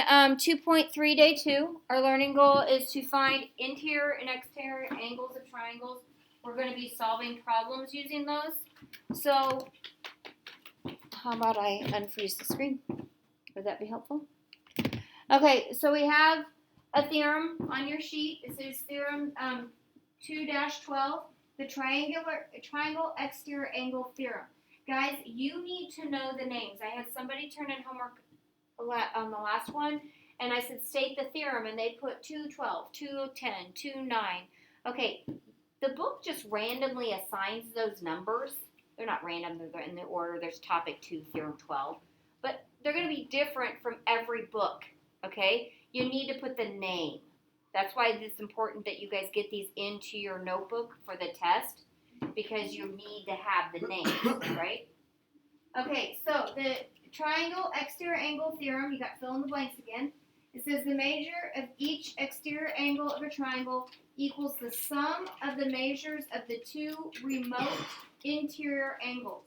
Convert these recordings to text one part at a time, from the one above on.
2.3 day 2, our learning goal is to find interior and exterior angles of triangles. We're going to be solving problems using those. So how about I unfreeze the screen? Would that be helpful? Okay, so we have a theorem on your sheet. It says theorem 2-12, the triangle exterior angle theorem. Guys, you need to know the names. I had somebody turn in homework on the last one, and I said state the theorem, and they put 212, 210, 29. Okay, the book just randomly assigns those numbers. They're not random, they're in the order. There's topic 2, theorem 12. But they're going to be different from every book, okay? You need to put the name. That's why it's important that you guys get these into your notebook for the test, because you need to have the names, right? Okay, so the triangle exterior angle theorem, you got fill in the blanks again. It says the measure of each exterior angle of a triangle equals the sum of the measures of the two remote interior angles.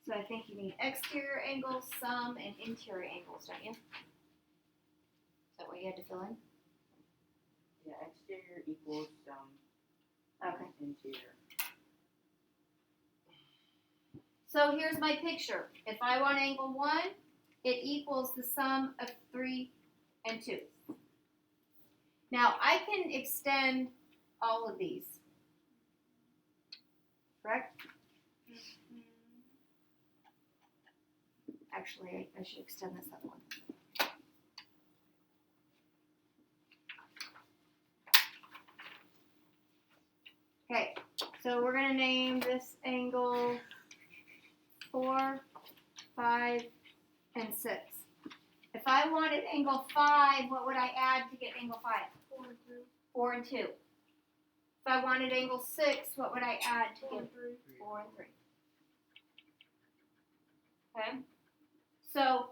So I think you need exterior angles, sum, and interior angles, don't you? Is that what you had to fill in? Yeah, exterior equals Okay. Interior. So here's my picture. If I want angle 1, it equals the sum of 3 and 2. Now I can extend all of these, correct? Actually, I should extend this other one. Okay, so we're going to name this angle 4, 5, and 6. If I wanted angle 5, what would I add to get angle 5? 4 and 2. If I wanted angle 6, what would I add to get 4 and 3? Okay, so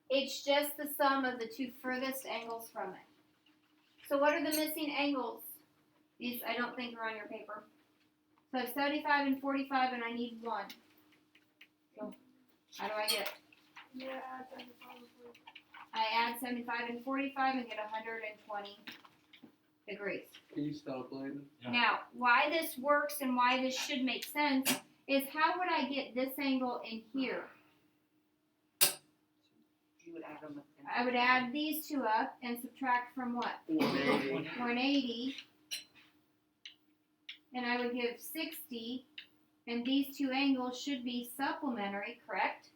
it's just the sum of the two furthest angles from it. So what are the missing angles? These I don't think are on your paper. So I have 75 and 45, and I need 1. So how do I get it? Yeah, add 75 and 45. I add 75 and 45 and get 120 degrees. Can you stop, Layden? Yeah. Now, why this works and why this should make sense is how would I get this angle in here? You would add them. I would add these two up and subtract from what? 180. 180. And I would give 60. And these two angles should be supplementary, correct?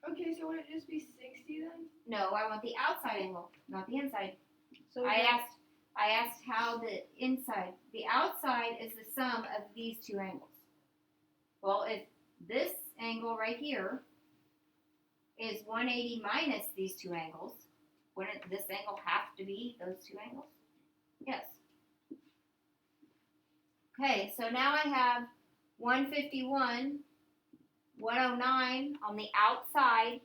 Okay, so would it just be 60 then? No, I want the outside angle, not the inside. So I asked how the outside is the sum of these two angles. Well, if this angle right here is 180 minus these two angles, wouldn't this angle have to be those two angles? Yes. Okay, so now I have 151, 109 on the outside,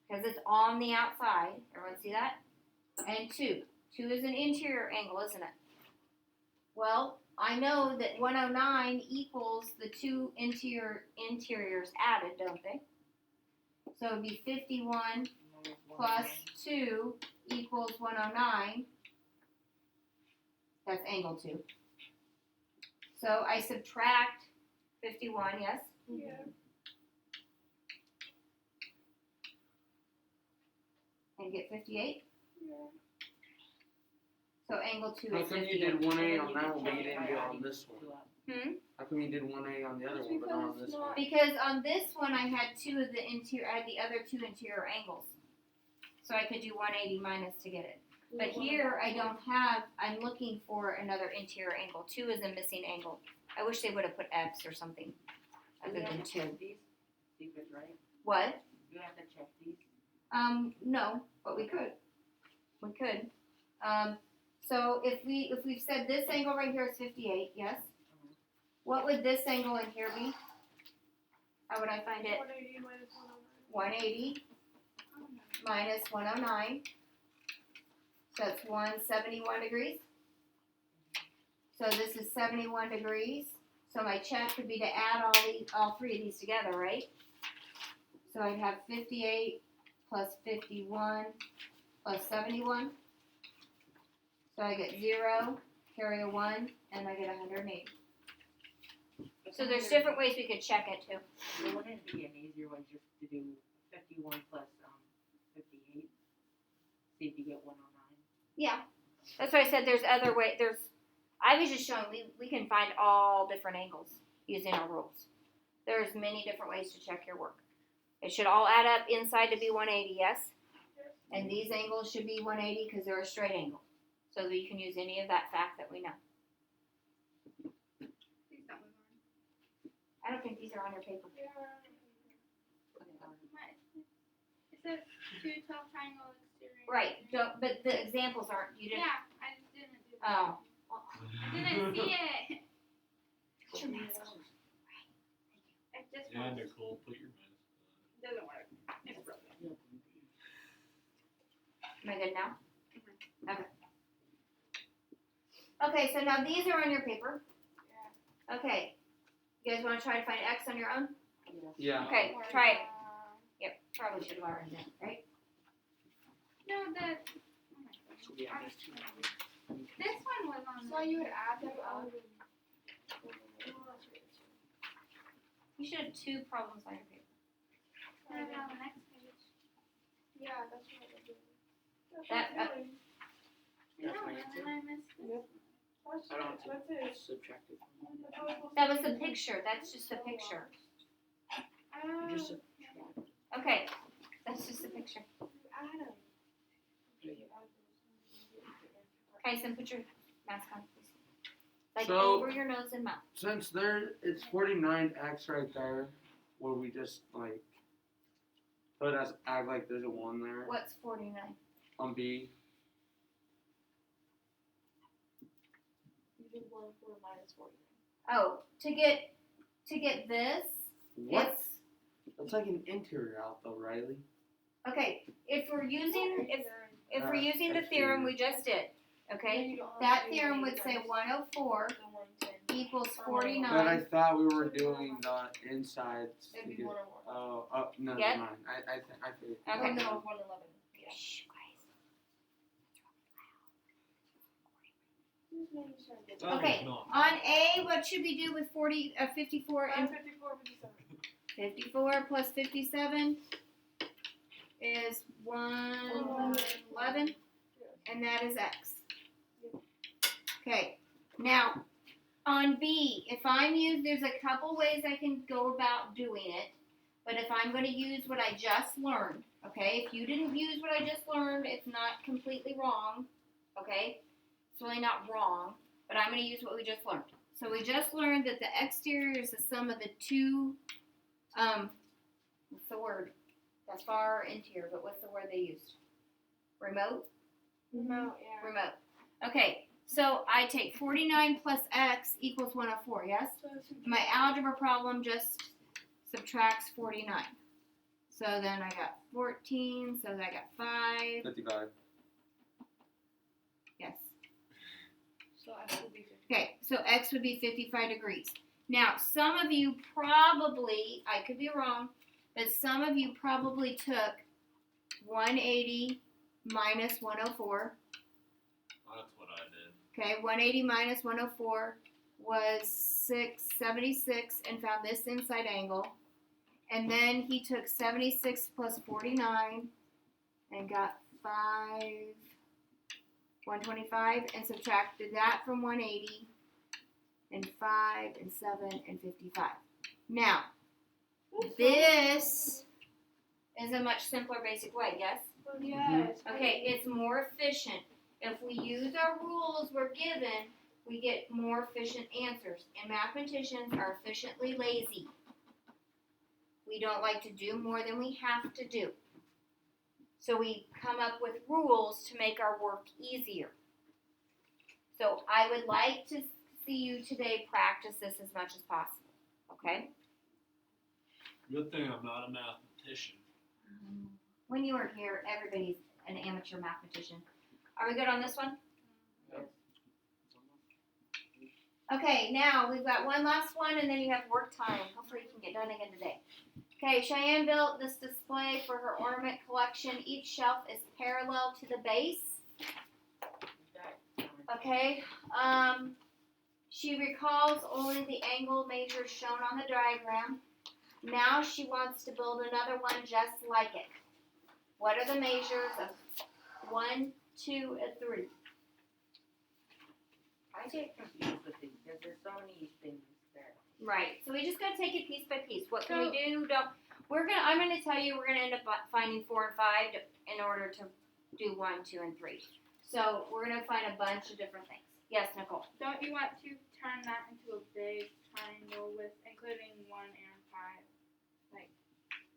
because it's on the outside. Everyone see that? And 2. 2 is an interior angle, isn't it? Well, I know that 109 equals the two interiors added, don't they? So it would be 51 plus 2 equals 109. That's angle 2. So I subtract 51, yes? Yeah. And get 58. Yeah. So angle 2 How is come 58. you did 1A on that one, but you didn't do it on this one? How come you did 1A on the other one, but not on this one? Because on this one I had I had the other two interior angles. So I could do 180 minus to get it. But here I don't have, I'm looking for another interior angle. 2 is a missing angle. I wish they would have put X or something other than 2. Check these. See if it's right. What? You have to check these. No, but we could. We could. So if we've said this angle right here is 58, yes? What would this angle in here be? How would I find it? 180 minus 180 minus 109. So it's 171 degrees. So this is 71 degrees. So my check would be to add all three of these together, right? So I'd have 58 plus 51 plus 71. So I get 0, carry a 1, and I get 180. So there's different ways we could check it too. So wouldn't it be an easier way just to do 51 plus 58? See if you get 109. Yeah, that's why I said there's other way. I was just showing we can find all different angles using our rules. There's many different ways to check your work. It should all add up inside to be 180, yes? And these angles should be 180 because they're a straight angle. So that you can use any of that fact that we know. Please don't move on. I don't think these are on your paper. It says 2 12 triangle exterior. Right, but the examples aren't. You didn't. Yeah, I just didn't do that. Oh. I didn't see it. Put your mask on. It just Yeah, works. Nicole, put your mask Doesn't work. It's broken. Am I good now? Okay. Okay, so now these are on your paper. Yeah. Okay. You guys want to try to find X on your own? Yeah. Okay, try it. Yep, probably should have already done it, right? No, oh my gosh. This one was on. So you would add them up. You should have 2 problems on your paper. Put it on the next page. Yeah, that's what I would do. That- No, and then I missed this. I don't subtract it. That was the picture. That's just the picture. Just Okay, that's just the picture. Adam. Okay, so put your mask on, please. Like So- over your nose and mouth. Since it's 49x right there, will we just like put us act like there's a 1 there What's 49? on B? You do 104 minus 49. Oh, to get this, What? it's That's like an interior out though, Riley. okay. If we're using if we're using the Exterior. theorem we just did, okay, that theorem would say 104 equals But I 49. thought we were doing the insides. It'd to be get- 101. Oh, no, Yep. never mind. I figured. Okay. Oh, no, 111. Yeah. Shh, guys. Just making sure I did That Okay, is not. On A, what should we do with 54 and 54, 57. 54 plus 57 is 111, and that is X. Okay, now on B, if there's a couple ways I can go about doing it, but if I'm going to use what I just learned, okay, if you didn't use what I just learned, it's not completely wrong, okay, it's really not wrong, but I'm going to use what we just learned. So we just learned that the exterior is the sum of the 2 what's the word? That's far interior, but what's the word they used? Remote? Remote, yeah. Remote. Okay, so I take 49 plus X equals 104, yes? So it's My algebra problem just subtracts 49. So then I got 14, so then I got 5, 55. yes. So X would be 50. Okay, so X would be 55 degrees. Now, some of you probably, I could be wrong, but some of you probably took 180 minus 104. That's what I did. Okay, 180 minus 104 was 676 and found this inside angle. And then he took 76 plus 49 and got 125 and subtracted that from 180 and 5 and 7 and 55. Now, this is a much simpler basic way, yes? Yes. Okay, it's more efficient. If we use our rules we're given, we get more efficient answers. And mathematicians are efficiently lazy. We don't like to do more than we have to do. So we come up with rules to make our work easier. So I would like to see you today practice this as much as possible. Okay? Good thing I'm not a mathematician. When you were here, everybody's an amateur mathematician. Are we good on this one? Okay, now we've got one last one and then you have work time. Hopefully you can get done again today. Okay, Cheyenne built this display for her ornament collection. Each shelf is parallel to the base. Okay, she recalls only the angle measures shown on the diagram. Now she wants to build another one just like it. What are the measures of 1, 2, and 3? I get confused with these because there's so many things there. Right. So we just gotta take it piece by piece. What can we do? I'm gonna tell you we're gonna end up finding 4 and 5 in order to do 1, 2, and 3. So we're gonna find a bunch of different things. Yes, Nicole. Don't you want to turn that into a big triangle with including 1 and 5?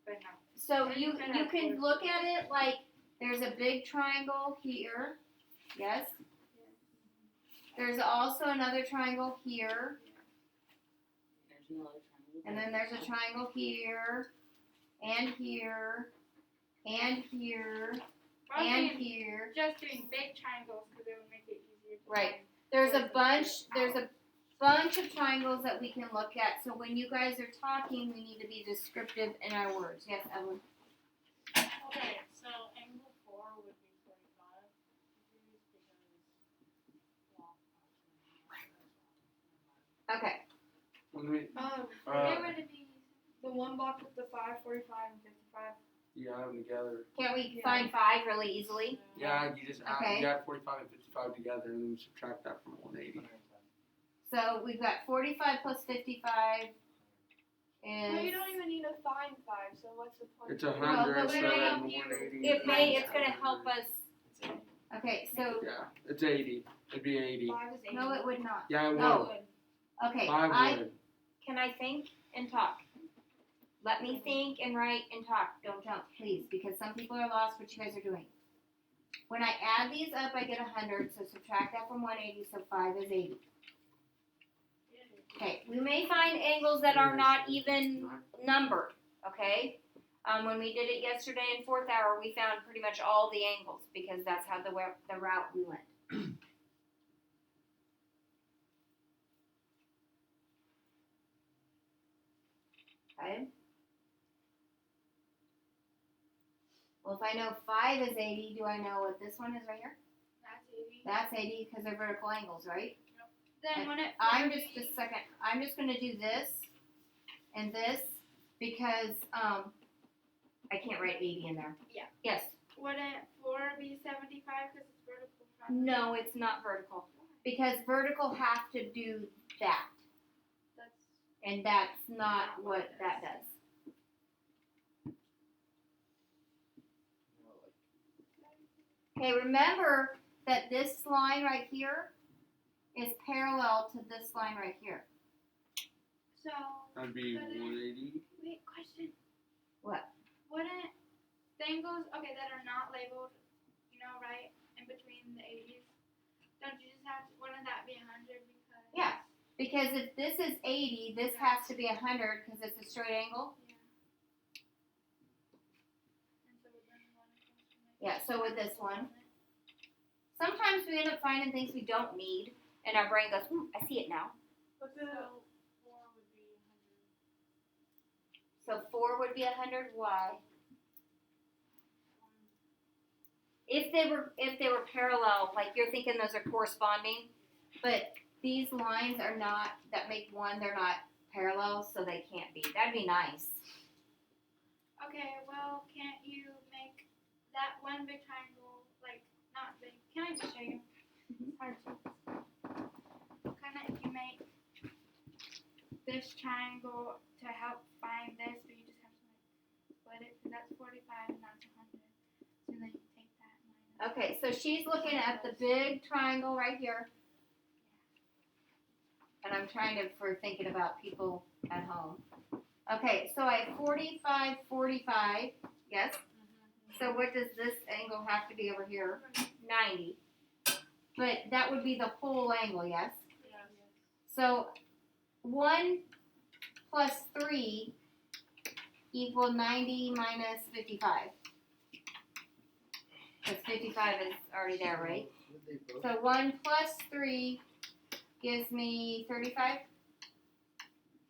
But no. So you can look at it like there's a big triangle here. Yes. There's also another triangle here, There's another triangle. and then there's a triangle here, and here, and here, and here. Just doing big triangles because it would make it easier to Right. find. There's a bunch of triangles that we can look at. So when you guys are talking, we need to be descriptive in our words. Yes, Evelyn. Okay, so angle 4 would be 45 degrees because, Okay. When we, It would be the one block with the 5, 45, and 55. you add them together. Can we Yeah. find 5 really easily? Yeah, you just add, Okay. you add 45 and 55 together and then subtract that from 180. So we've got 45 plus 55 Well, you is. don't even need to find 5, so what's the point? It's 100, Well, so but then it- 180. It's gonna help us. Okay, so Yeah, it's 80. It'd be 80. 5 is 80. no, it would not. Yeah, it No. would. Okay, 5 would. can I think and talk? Let me think and write and talk. Don't jump, please, because some people are lost what you guys are doing. When I add these up, I get 100, so subtract that from 180, so 5 is 80. Okay, we may find angles that are not even numbered, okay? When we did it yesterday in 4th hour, we found pretty much all the angles because that's how the route we went. Okay? Well, if I know 5 is 80, do I know what this one is right here? That's 80. That's 80 because they're vertical angles, right? Then when it I'm just a second. I'm just gonna do this and this because I can't write 80 in there. Yeah. Yes. Wouldn't 4 be 75 because it's vertical? No, it's not vertical because vertical have to do that, That's and that's not what that does. Okay, remember that this line right here is parallel to this line right here. so. That'd be 180. Wait, question. What? Wouldn't the angles that are not labeled, right in between the 80s? Don't you just have? Wouldn't that be 100 because? Yeah. Because if this is 80, this has to be 100 because it's a straight angle. Yeah. And so we're gonna want to Yeah, so with this one. Sometimes we end up finding things we don't need, and our brain goes, I see it now. So 4 would be 100. So 4 would be 100. Why? If they were parallel, like you're thinking those are corresponding, but these lines are not that make 1. They're not parallel, so they can't be. That'd be nice. Okay, well, can't you make that one big triangle not big? Can I just show you? It's hard to. Kind of, if you make this triangle to help find this, but you just have to split it because that's 45 and that's 100. So then you take that minus. Okay, so she's looking at the big triangle right here. And I'm trying to, for thinking about people at home. Okay, so I have 45, 45, yes? So what does this angle have to be over here? 90. But that would be the whole angle, yes? Yes. So 1 plus 3 equal 90 minus 55. Because 55 is already there, right? So 1 plus 3 gives me 35.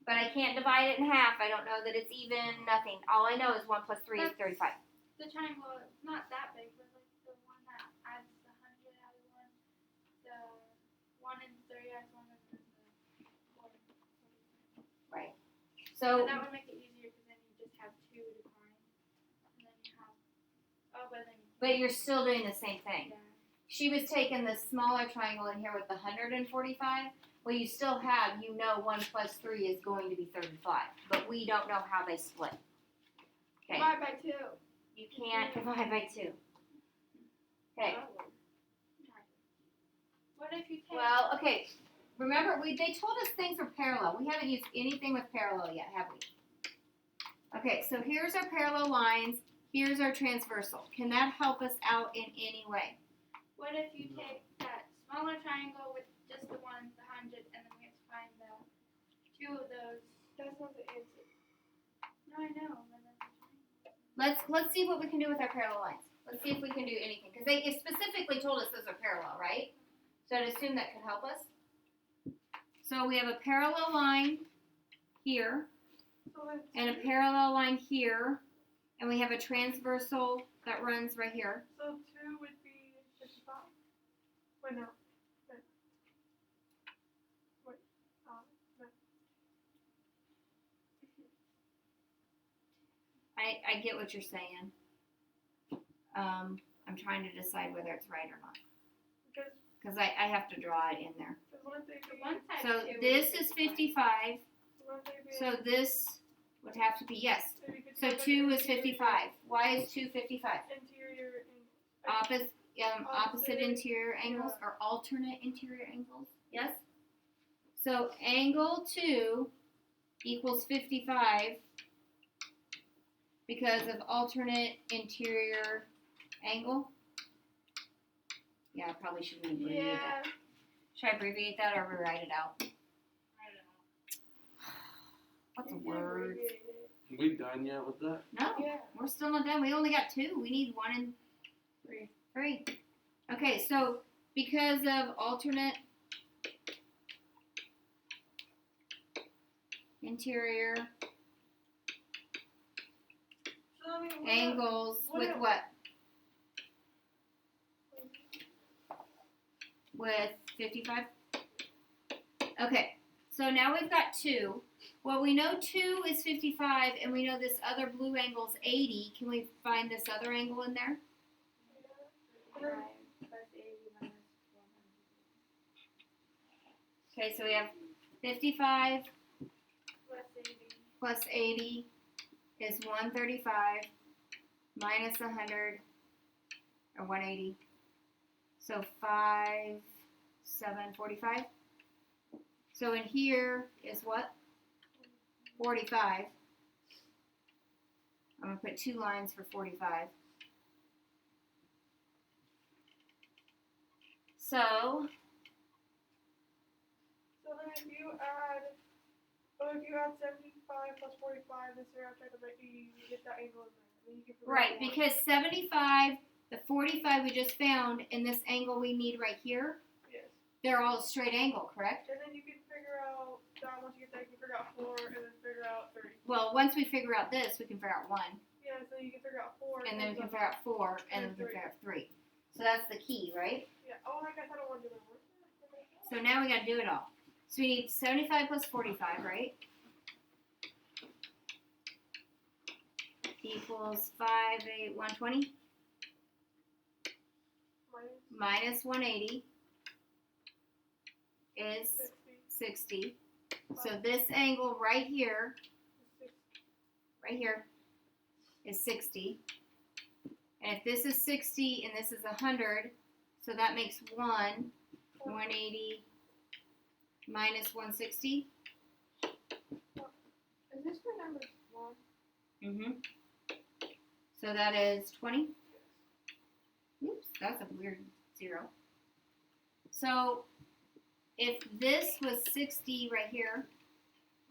But I can't divide it in half. I don't know that it's even, nothing. All I know is 1 plus 3 is 35. The triangle is not that big, but like the one that adds the 100 has one, the 1 and 30 has one, and then the 4 and 45. So, But that would make it easier because then you just have 2 to find, and then you have, but you're still doing the same thing. yeah. She was taking the smaller triangle in here with the 145. Well, you still have, 1 plus 3 is going to be 35. But we don't know how they split. Okay. Divide by 2. You can't divide by 2. Okay. What if you take? Well, okay. Remember, they told us things were parallel. We haven't used anything with parallel yet, have we? Okay, so here's our parallel lines. Here's our transversal. Can that help us out in any way? What if you take that smaller triangle with just the 1, the 100, and then we have to find the 2 of those? That's not the answer. No, I know. But that's the triangle. Let's see what we can do with our parallel lines. Let's see if we can do anything. Because they specifically told us those are parallel, right? So I'd assume that could help us. So we have a parallel line here, and a parallel line here, and we have a transversal that runs right here. So 2 would be 55? Wait, no. Wait. Wait. No. I get what you're saying. I'm trying to decide whether it's right or not. Because I have to draw it in there. Because wouldn't they The be, one side So 2 this would is be 55. wouldn't they be, So this would have to be, yes. you could So say that 2 is interior- 55. Why is 2 55? Interior Opposite interior angles or alternate interior angles. Yes? So angle 2 equals 55 because of alternate interior angle. Yeah, I probably shouldn't abbreviate that. Yeah. Should I abbreviate that or rewrite it out? I don't know. What's a You can word? abbreviate it. We done yet with that? No, Yeah. we're still not done. We only got 2. We need 1 and 3. Okay, so because of alternate interior So I mean, what angles what with if- what? With 55? Okay, so now we've got 2. Well, we know 2 is 55, and we know this other blue angle is 80. Can we find this other angle in there? what if- 5 plus 80 minus 400. Okay, so we have 55 Plus 80. plus 80 is 135 minus 100 or 180. So 5, 7, 45. So in here is what? 45. I'm going to put 2 lines for 45. So, So then if you add 75 plus 45, this year after the 80, you get that angle in there. And you can figure right, out one. because 75, the 45 we just found, and this angle we need right here, Yes. they're all straight angle, correct? And then you can figure out that once you get that, you can figure out 4 and then figure out 3. Well, once we figure out this, we can figure out 1. Yeah, so you can figure out 4. And then we can figure out 4, and then we can figure out 3. So that's the key, right? Yeah. Oh, I guess I don't want to do that. So now we gotta do it all. So we need 75 plus 45, right? Equals 5, 8, 120 minus 180 is 60. So this angle right here is 60. And if this is 60 and this is 100, so that makes 180 minus 160. Is this for number 1? Mm-hmm. So that is 20. Oops, that's a weird 0. So if this was 60 right here,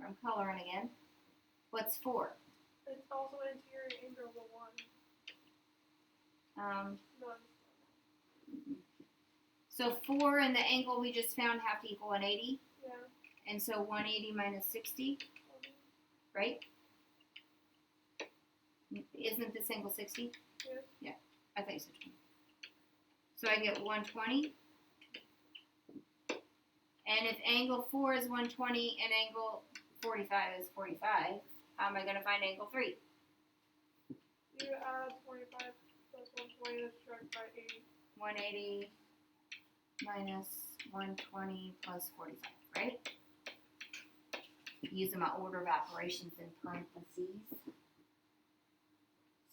I'm coloring again, what's 4? It's also an interior angle of 1. None. So 4 and the angle we just found have to equal 180. Yeah. And so 180 minus 60 right? Isn't this angle 60? Yes. Yeah, I think so. So I get 120. And if angle 4 is 120 and angle 45 is 45, how am I going to find angle 3? You add 45 plus 120 and subtract by 80. 180 minus 120 plus 45, right? Using my order of operations in parentheses.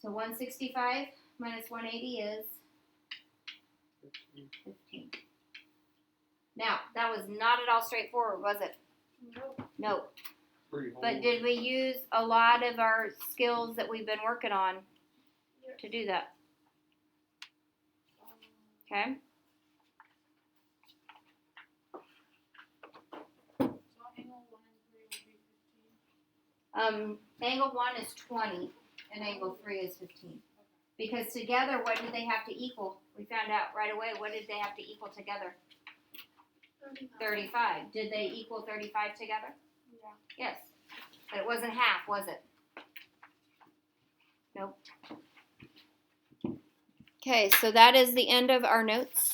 So 165 minus 180 is 15. Now, that was not at all straightforward, was it? Nope. No. Pretty But whole. did we use a lot of our skills that we've been working on Yes. to do that? Okay. So angle 1 and 3 would be 15. Angle 1 is 20 and angle 3 is 15. Because together, what did they have to equal? We found out right away, what did they have to equal together? 35. Did they equal 35 together? Yeah. Yes. But it wasn't half, was it? Nope. Okay, so that is the end of our notes.